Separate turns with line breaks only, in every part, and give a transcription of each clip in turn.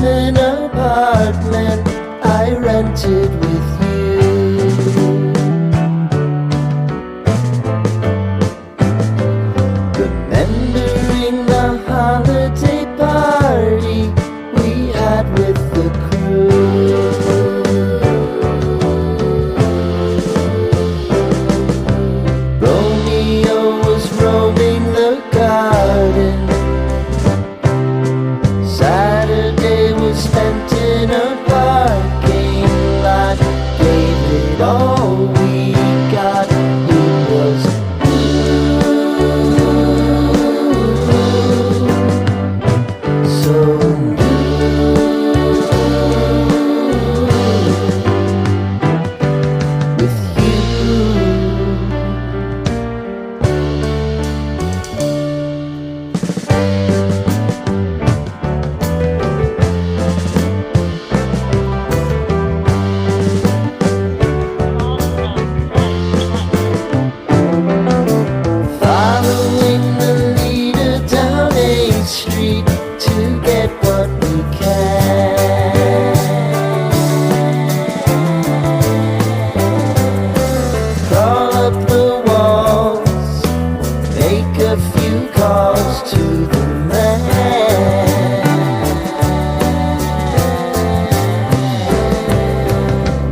basement apartment I rented with you. Remembering the holiday party we had with the crew. Romeo was roaming the garden. Saturday was spent in a parking lot. Gave it all we got. It was so with you. Following the leader down 8th Street to get what we can. Crawl up the walls, make a few calls to the man.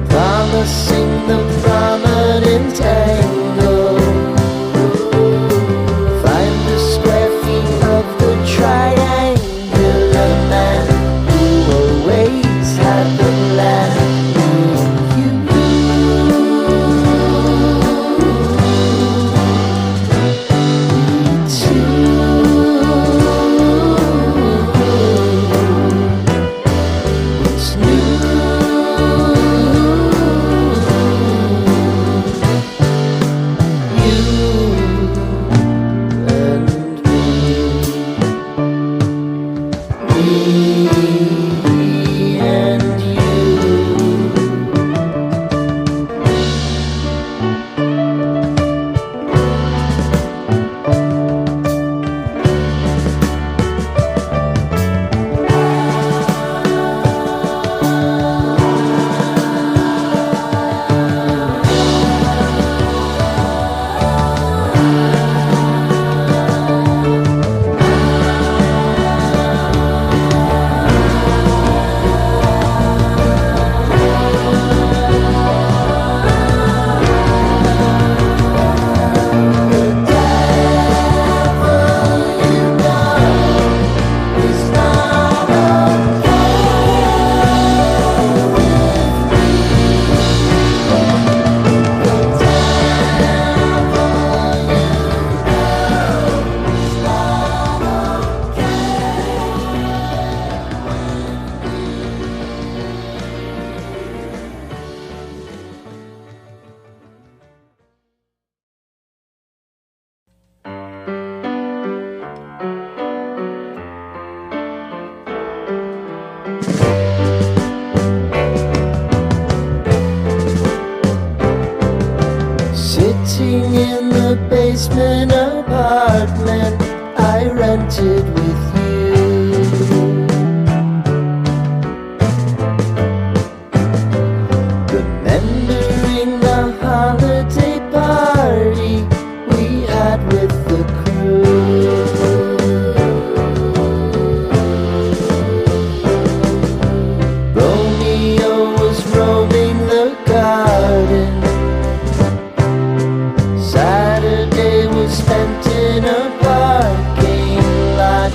Promising the prominent angle. Find the square feet of the triangular man who always had the plan. What's new? Sitting in the basement apartment I rented with you. Remembering the holiday party we had with the crew. Romeo was roaming the garden. Saturday was spent in a parking lot.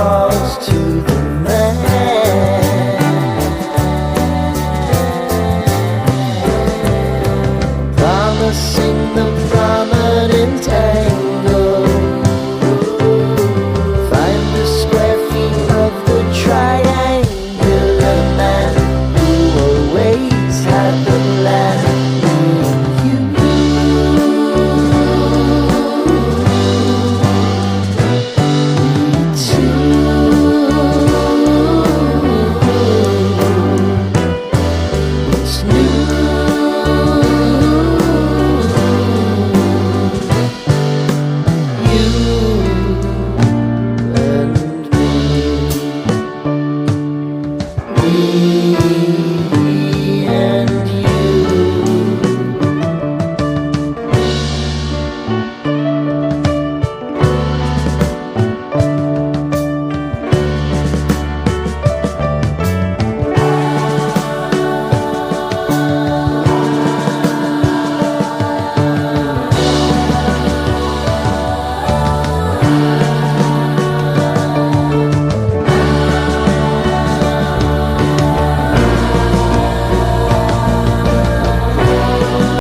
belongs to the man. Promising the prominent angle